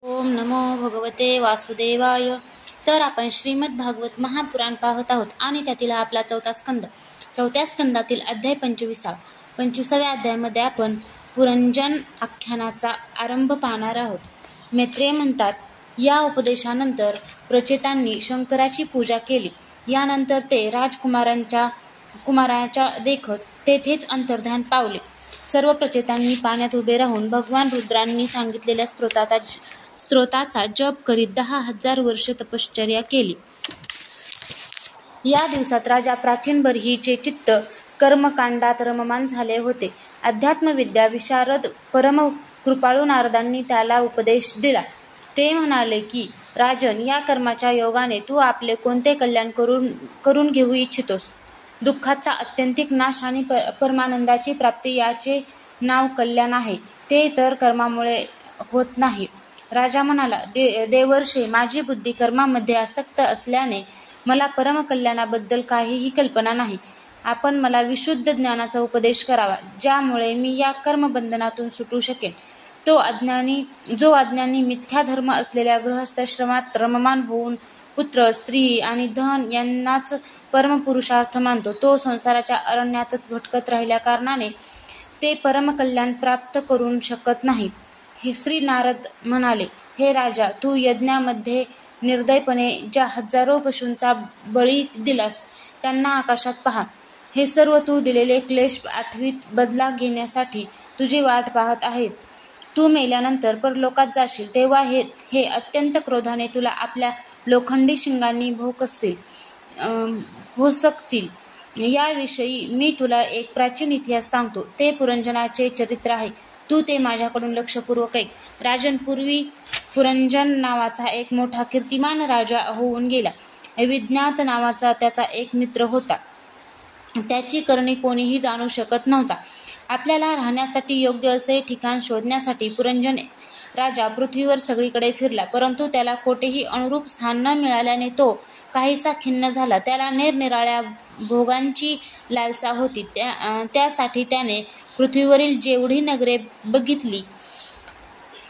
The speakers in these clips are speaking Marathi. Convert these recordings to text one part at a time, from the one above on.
ओम नमो भगवते वासुदेवाय. तर आपण श्रीमद भागवत महापुराण पाहत आहोत आणि त्यातील आपला चौथ्या स्कंदातील अध्याय 25व्या अध्यायामध्ये आपण पुरंजन आख्यानाचा आरंभ पाहणार आहोत. मैत्रेय म्हणतात, या उपदेशानंतर प्रचेतांनी शंकराची पूजा केली. यानंतर ते कुमाराच्या देखत तेथेच अंतर्धान पावले. सर्व प्रचेतांनी पाण्यात उभे राहून भगवान रुद्रांनी सांगितलेल्या स्तोत्राचा जप करीत 10,000 वर्ष तपश्चर्या केली. या दिवसात राजा प्राचीन बर्हीचे चित्त कर्मकांडात रममान झाले होते. अध्यात्मविद्या विशारद परम कृपाळू नारदांनी त्याला उपदेश दिला. ते म्हणाले की, राजन, या कर्माच्या योगाने तू आपले कोणते कल्याण करून घेऊ इच्छितोस? दुःखाचा अत्यंतिक नाश आणि परमानंदाची प्राप्ती याचे नाव कल्याण आहे. ते तर कर्मामुळे होत नाही. राजा म्हणाला, देवर्षे, माझी बुद्धी कर्मामध्ये आसक्त असल्याने मला परमकल्याणाबद्दल काहीही कल्पना नाही. आपण मला विशुद्ध ज्ञानाचा उपदेश करावा, ज्यामुळे मी या कर्मबंधनातून सुटू शकेन. जो अज्ञानी मिथ्याधर्म असलेल्या गृहस्थाश्रमात रममान होऊन पुत्र, स्त्री आणि धन यांनाच परमपुरुषार्थ मानतो, तो संसाराच्या अरण्यातच भटकत राहिल्या कारणाने ते परमकल्याण प्राप्त करू शकत नाही. हे श्री नारद म्हणाले, हे राजा, तू यज्ञामध्ये निर्दयपणे ज्या हजारो पशूंचा बळी दिलास त्यांना आकाशात पहा. हे सर्व तू दिलेले क्लेश आठवीत बदला घेण्यासाठी तुझी वाट पाहत आहेत. तू मेल्यानंतर परलोकात जाशील तेव्हा हे अत्यंत क्रोधाने तुला आपल्या लोखंडी शिंगांनी भोसकतील. याविषयी मी तुला एक प्राचीन इतिहास सांगतो. ते पुरंजनाचे चरित्र आहे. तू ते माझ्याकडून लक्षपूर्वक ऐक. राजन, पूर्वी पुरंजन नावाचा एक मोठा कीर्तिमान राजा होऊन गेला. विज्ञात नावाचा त्याचा एक मित्र होता. त्याची करणी कोणीही जाणू शकत नव्हता. आपल्याला राहण्यासाठी योग्य असे ठिकाण शोधण्यासाठी पुरंजन राजा पृथ्वीवर सगळीकडे फिरला, परंतु त्याला कोठेही अनुरूप स्थान न मिळाल्याने तो काहीसा खिन्न झाला. त्याला निरनिराळ्या भोगांची लालसा होती. त्यासाठी त्याने पृथ्वीवरील जेवढी नगरे बघितली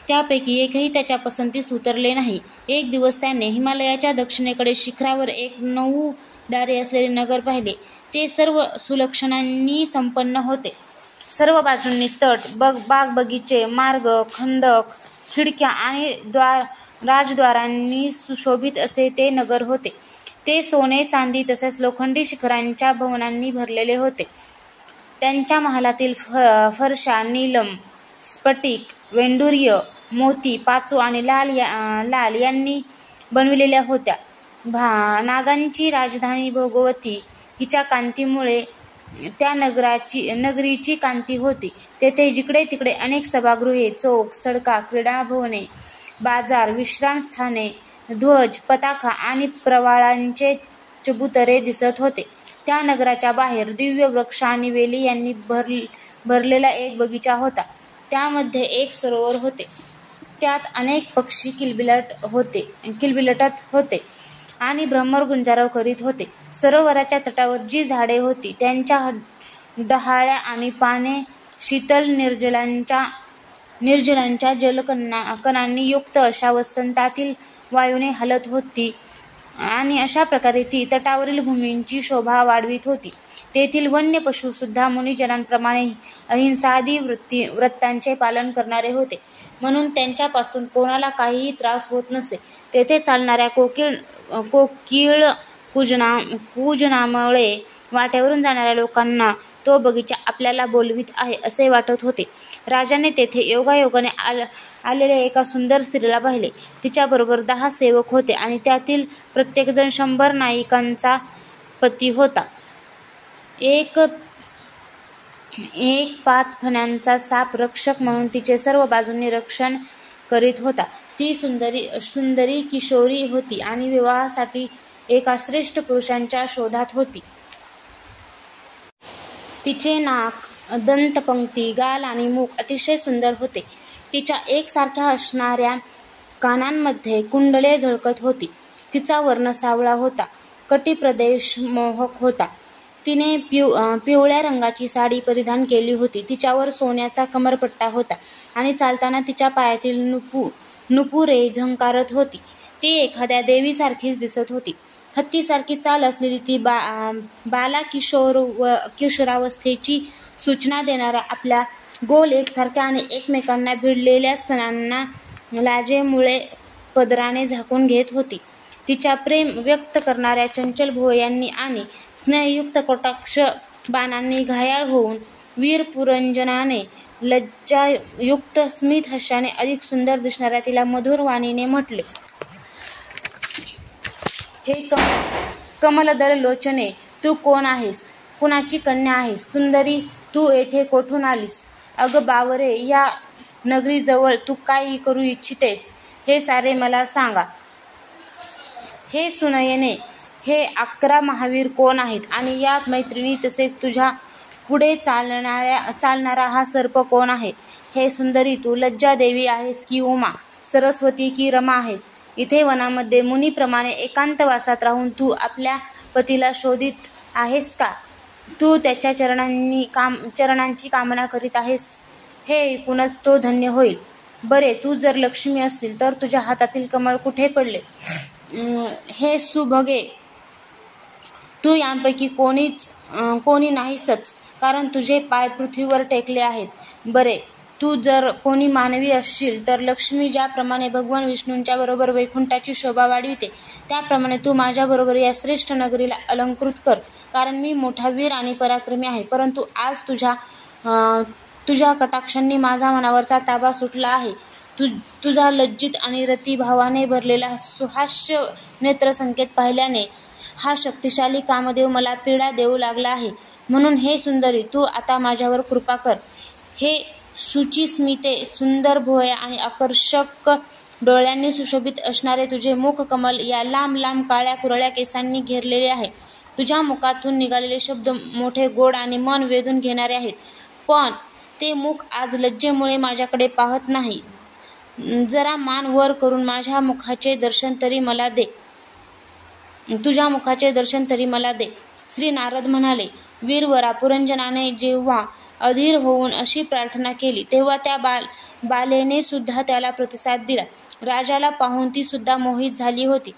त्यापैकी एकही त्याच्या पसंतीस उतरले नाही. एक दिवस त्याने हिमालयाच्या दक्षिणेकडे शिखरावर एक 9 दारे असलेले नगर पाहिले. ते सर्व सुलक्षणांनी संपन्न होते. सर्व बाजूंनी तट, बाग, बगीचे, मार्ग, खंदक, खिडक्या आणि राजद्वारांनी सुशोभित असे ते नगर होते. ते सोने, चांदी तसेच लोखंडी शिखरांच्या भवनांनी भरलेले होते. त्यांच्या महालातील फरशा नीलम, स्फटिक, वैडूर्य, मोती, पाचू आणि लाल यांनी बनविलेल्या होत्या. नागांची राजधानी भोगवती हिच्या कांतीमुळे त्या नगरीची कांती होती. तेथे जिकडे तिकडे अनेक सभागृहे, चौक, सडका, क्रीडा भवने, बाजार, विश्रामस्थाने, ध्वज, पताका आणि प्रवाळांचे चबुतरे दिसत होते. त्या नगराच्या बाहेर दिव्य वृक्ष आणि वेली यांनी भरलेला एक बगीचा होता. त्यामध्ये एक सरोवर होते. त्यात अनेक पक्षी किलबिलटत होते आणि भ्रमर गुंजारव करीत होते. सरोवराच्या तटावर जी झाडे होती त्यांच्या डहाळ्या आणि पाने शीतल निर्जलांच्या जलकणांनी युक्त अशा वसंतातील वायूने हलत होती आणि अशा प्रकारे ती तटावरील भूमींची शोभा वाढवित होती. तेथील वन्य पशु सुद्धा मुनिजनांप्रमाणे अहिंसादी व्रतांचे पालन करणारे होते, म्हणून त्यांच्यापासून कोणाला काहीही त्रास होत नसे. तेथे चालणाऱ्या कोकिळ पूजनामुळे वाटेवरून जाणाऱ्या लोकांना तो बगीचा आपल्याला बोलवीत आहे असे वाटत होते. राजाने तेथे योगायोगाने आलेल्या एका सुंदर स्त्रीला पाहिले. तिच्याबरोबर 10 सेवक होते आणि त्यातील प्रत्येकजण 100 नायिकांचा पती होता. एक 5 फण्यांचा साप रक्षक म्हणून तिचे सर्व बाजूंनी रक्षण करीत होता. ती सुंदरी किशोरी होती आणि विवाहासाठी एका श्रेष्ठ पुरुषांच्या शोधात होती. तिचे नाक, दंतपंक्ती, गाल आणि मुख अतिशय सुंदर होते. तिच्या एकसारख्या असणाऱ्या कानांमध्ये कुंडले झळकत होती. तिचा वर्ण सावळा होता. कटिप्रदेश मोहक होता. तिने पिवळ्या रंगाची साडी परिधान केली होती. तिच्यावर सोन्याचा कमरपट्टा होता आणि चालताना तिच्या पायातील नुपुरे झंकारत होती. ती एखाद्या देवीसारखीच दिसत होती. हत्तीसारखी चाल असलेली ती बाला किशोरावस्थेची सूचना देणाऱ्या आपल्या गोल एकसारख्या आणि एकमेकांना भिडलेल्या स्तनांना लाजेमुळे पदराने झाकून घेत होती. तिच्या प्रेम व्यक्त करणाऱ्या चंचल भुवयांनी आणि स्नेहयुक्त कटाक्ष बाणांनी घायाळ होऊन वीर पुरंजनाने लज्जायुक्त स्मित हास्याने अधिक सुंदर दिसणाऱ्या तिला मधुर वाणीने म्हटले, हे कमलदल लोचने, तू कोण आहेस? कुणाची कन्या आहेस? सुंदरी, तू येथे कोठून आलीस? अगं बावरे, या नगरीजवळ तू काय करू इच्छितेस हे सारे मला सांगा. हे सुनयने, हे 11 महावीर कोण आहेत? आणि या मैत्रिणी तसेच तुझ्या पुढे चालणारा हा सर्प कोण आहे? हे सुंदरी, तू लज्जा देवी आहेस की उमा, सरस्वती की रमा आहेस? इथे वनामध्ये मुनीप्रमाणे एकांतवासात राहून तू आपल्या पतीला शोधित आहेस का? तू त्याच्या चरणांची कामना करीत आहेस? हे ऐकूनच तो धन्य होईल. बरे, तू जर लक्ष्मी असशील तर तुझ्या हातातील कमळ कुठे पडले? हे सुभगे, तू यांपैकी कोणी नाहीसच, कारण तुझे पाय पृथ्वीवर टेकले आहेत. बरे, तू जर कोणी मानवी असशील तर लक्ष्मी ज्याप्रमाणे भगवान विष्णूंच्या बरोबर वैकुंठाची शोभा वाढविते त्याप्रमाणे तू माझ्याबरोबर या श्रेष्ठ नगरीला अलंकृत कर, कारण मी मोठा वीर आणि पराक्रमी आहे. परंतु आज तुझ्या कटाक्षांनी माझा मनावरचा ताबा सुटला आहे. तुझा लज्जित आणि रतिभावाने भरलेला सुहास्य नेत्रसंकेत पाहिल्याने हा शक्तिशाली कामदेव मला पीडा देऊ लागला आहे. म्हणून हे सुंदरी, तू आता माझ्यावर कृपा कर. हे शुचिस्मिते, सुंदर भुवया आणि आकर्षक डोळ्यांनी सुशोभित असणारे तुझे मुख कमल या लांब लांब काळ्या कुरळ्या केसांनी घेरलेले आहे. तुझ्या मुखातून निघालेले शब्द मोठे, गोड आणि मन वेधून घेणारे आहेत. पण ते मुख आज लज्जेमुळे माझ्याकडे पाहत नाही. जरा मान वर करून माझ्या मुखाचे दर्शन तरी मला दे. तुझ्या मुखाचे दर्शन तरी मला दे. श्री नारद म्हणाले, वीरवरा पुरंजनाने जेव्हा अधीर होऊन अशी प्रार्थना केली तेव्हा त्या बालेने सुद्धा त्याला प्रतिसाद दिला. राजाला पाहून ती सुद्धा मोहित झाली होती.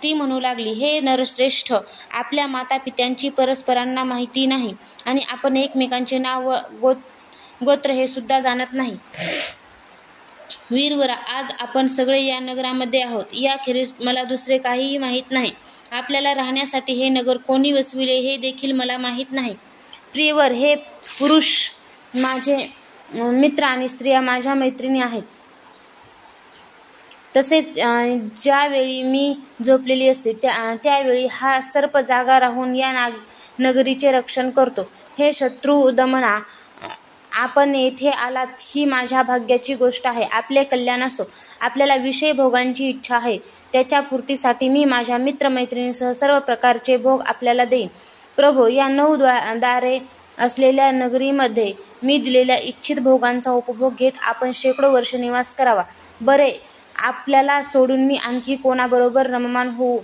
ती म्हणू लागली, हे नरश्रेष्ठ, आपल्या माता पित्यांची परस्परांना माहिती नाही आणि आपण एकमेकांचे नाव व गोत्र हे सुद्धा जाणत नाही. वीरवरा, आज आपण सगळे या नगरामध्ये आहोत. याखेरीज मला दुसरे काहीही माहीत नाही. आपल्याला राहण्यासाठी हे नगर कोणी वसविले हे देखील मला माहीत नाही. प्रियवर, हे पुरुष माझे मित्र आणि स्त्रिया माझ्या मैत्रिणी आहेत. तसेच ज्यावेळी मी झोपलेली असते त्यावेळी हा सर्प जागा राहून या नगरीचे रक्षण करतो. हे शत्रू दमना, आपण येथे आलात ही माझ्या भाग्याची गोष्ट आहे. आपले कल्याण असो. आपल्याला विषय भोगांची इच्छा आहे, त्याच्या पूर्तीसाठी मी माझ्या मित्रमैत्रिणींसह सर्व प्रकारचे भोग आपल्याला देईन. प्रभो, या 9 दारे असलेल्या नगरीमध्ये मी दिलेल्या इच्छित भोगांचा उपभोग घेत आपण शेकडो वर्ष निवास करावा. बरे, आपल्याला सोडून मी आणखी कोणाबरोबर रममाण होऊ?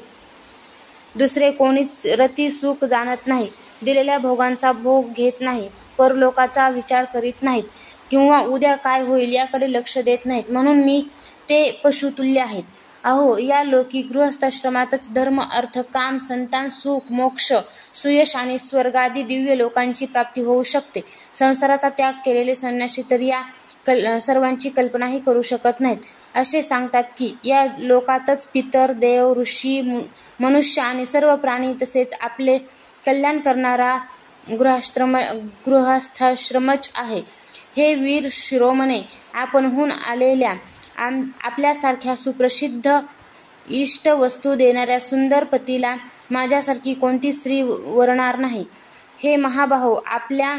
दुसरे कोणीच रती सुख जाणत नाही, दिलेल्या भोगांचा भोग घेत नाही, परलोकाचा विचार करीत नाहीत किंवा उद्या काय होईल याकडे लक्ष देत नाहीत. म्हणून मी ते पशुतुल्य आहेत. अहो, या लोकी गृहस्थाश्रमातच धर्म, अर्थ, काम, संतान, सुख, मोक्ष, सुयश आणि स्वर्गादी दिव्य लोकांची प्राप्ती होऊ शकते. संसाराचा त्याग केलेले संन्यासी तर या सर्वांची कल्पनाही करू शकत नाहीत. असे सांगतात की या लोकातच पितर, देव, ऋषी, मनुष्य आणि सर्व प्राणी तसेच आपले कल्याण करणारा गृहस्थाश्रमच आहे. हे वीर शिरोमणे, आपणहून आलेल्या आपल्यासारख्या सुप्रसिद्ध इष्ट वस्तू देणाऱ्या सुंदर पतीला माझ्यासारखी कोणती स्त्री वरणार नाही. हे महाबाहो, आपल्या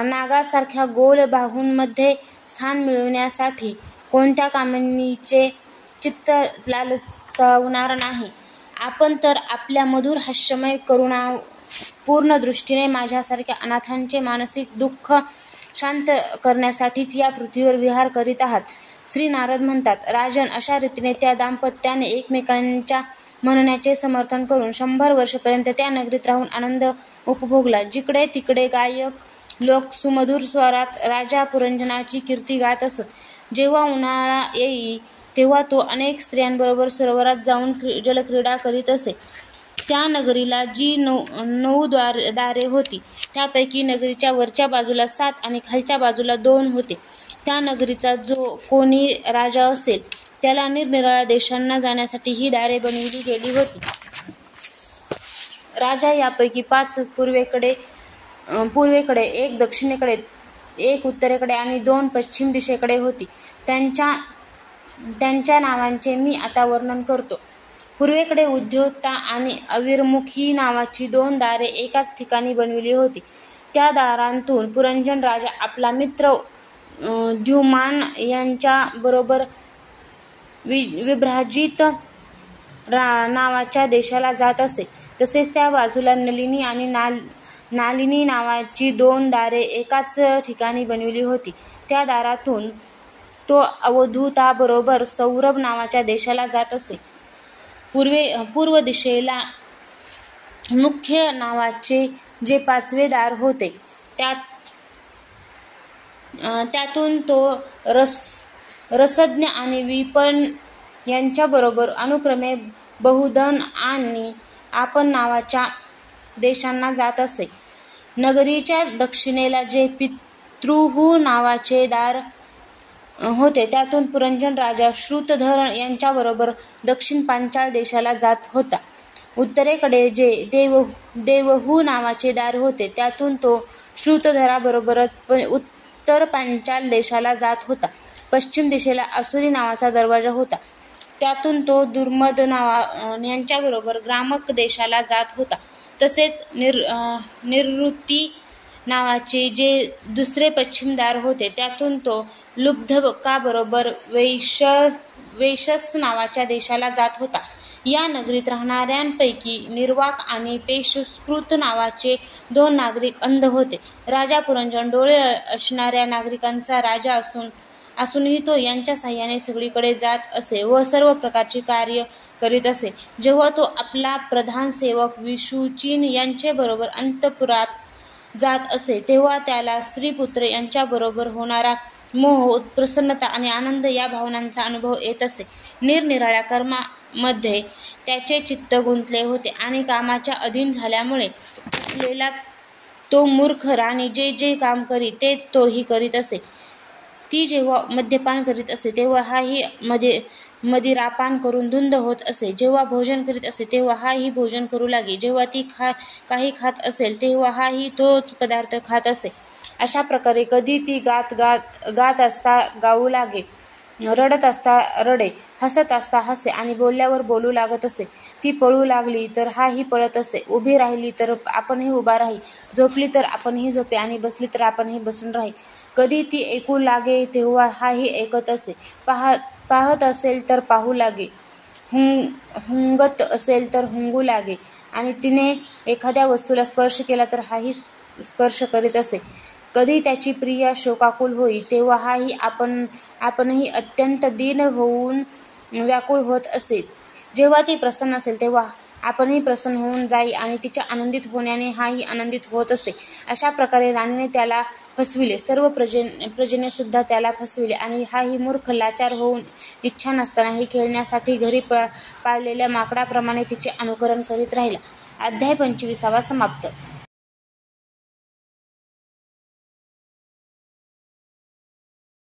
नागासारख्या गोल बाहूंमध्ये स्थान मिळवण्यासाठी कोणत्या कामिनीचे चित्त लालचवणार नाही. आपण तर आपल्या मधुर हास्यमय करुणापूर्ण दृष्टीने माझ्यासारख्या अनाथांचे मानसिक दुःख शांत करण्यासाठीच या पृथ्वीवर विहार करीत आहात. श्री नारद म्हणतात, राजन, अशा रीतीने त्या दाम्पत्याने एकमेकांच्या म्हणण्याचे समर्थन करून 100 वर्षपर्यंत त्या नगरीत राहून आनंद उपभोगला. जिकडे तिकडे गायक लोक सुमधुर स्वरात राजा पुरंजनाची कीर्ती गात असत. जेव्हा उन्हाळा येई तेव्हा तो अनेक स्त्रियांबरोबर सरोवरात जाऊन जलक्रीडा करीत असे. त्या नगरीला जी 9 दारे होती त्यापैकी नगरीच्या वरच्या बाजूला 7 आणि खालच्या बाजूला 2 होते. त्या नगरीचा जो कोणी राजा असेल त्याला निरनिराळ्या देशांना जाण्यासाठी ही दारे बनविली गेली होती. राजा यापैकी 5 पूर्वेकडे, 1 दक्षिणेकडे, 1 उत्तरेकडे आणि 2 पश्चिम दिशेकडे होती. त्यांच्या नावांचे मी आता वर्णन करतो. पूर्वेकडे उद्योक्ता आणि अविर्मुखी नावाची 2 दारे एकाच ठिकाणी बनविली होती. त्या दारांतून पुरंजन राजा आपला मित्र द्युमान यांच्या बरोबर विभ्राजित नावाच्या देशाला जात असे. तसेच त्या बाजूला नलिनी आणि नालिनी नावाची 2 दारे एकाच ठिकाणी बनविली होती. त्या दारातून तो अवधूताबरोबर सौरभ नावाच्या देशाला जात असे. पूर्व दिशेला मुख्य नावाचे जे 5वे दार होते त्यातून तो रसज्ञ आणि विपण यांच्याबरोबर अनुक्रमे बहुधन आणि आपण नावाच्या देशांना जात असे. नगरीच्या दक्षिणेला जे पितृहू नावाचे दार होते त्यातून पुरंजन राजा श्रुतधर यांच्याबरोबर दक्षिण पांचाळ देशाला जात होता. उत्तरेकडे जे देवहू नावाचे दार होते त्यातून तो श्रुतधराबरोबरच उत्तर पांचाल देशाला जात होता. पश्चिम दिशेला आसुरी नावाचा दरवाजा होता त्यातून तो दुर्मद यांच्याबरोबर ग्रामक देशाला जात होता. तसेच निवृत्ती नावाचे जे 2रे पश्चिम दार होते त्यातून तो लुब्धकाबरोबर वैशस नावाच्या देशाला जात होता. या नगरीत राहणाऱ्यांपैकी निर्वाक आणि पेशकृत नावाचे 2 नागरिक अंध होते. राजा पुरंजन डोळे असणाऱ्या नागरिकांचा राजा असूनही तो यांच्या साहाय्याने सगळीकडे जात असे व सर्व प्रकारची कार्य करीत असे. जेव्हा तो आपला प्रधान सेवक विषुचिन यांच्याबरोबर अंतपुरात जात असे तेव्हा त्याला स्त्रीपुत्र यांच्याबरोबर होणारा मोह, प्रसन्नता आणि आनंद या भावनांचा अनुभव येत असे. निरनिराळ्या कर्मामध्ये त्याचे चित्त गुंतले होते आणि कामाच्या अधीन झाल्यामुळे असलेला तो मूर्ख राणी जे काम करी तेच तोही करीत असे. ती जेव्हा मद्यपान करीत असे तेव्हा हाही मदिरापान करून धुंद होत असे. जेव्हा भोजन करीत असे तेव्हा हाही भोजन करू लागे. जेव्हा ती काही खात असेल तेव्हा हाही तोच पदार्थ खात असे. अशा प्रकारे कधी ती गात असता गाऊ लागे, रडत असता रडे, हसत असता हसे आणि बोलल्यावर बोलू लागत असे. ती पळू लागली तर हाही पळत असे, उभी राहिली तर आपणही उभा राही, झोपली तर आपणही झोपे आणि बसली तर आपणही बसून राही. कधी ती ऐकू लागे तेव्हा हाही ऐकत असे, पाहत असेल तर पाहू लागे, हुंगत असेल तर हुंगू लागे आणि तिने एखाद्या वस्तूला स्पर्श केला तर हाही स्पर्श करीत असे. कधी त्याची प्रिया शोकाकुल होई तेव्हा हाही आपणही अत्यंत दीन होऊन व्याकुळ होत असे. जेव्हा ती प्रसन्न असेल तेव्हा आपणही प्रसन्न होऊन जाई आणि तिच्या आनंदित होण्याने हाही आनंदित होत असे. अशा प्रकारे राणीने त्याला फसविले, सर्व प्रजेने सुद्धा त्याला फसविले आणि हाही मूर्ख लाचार होऊन इच्छा नसतानाही खेळण्यासाठी घरी पाळलेल्या माकडाप्रमाणे तिचे अनुकरण करीत राहिला. अध्याय 25 समाप्त.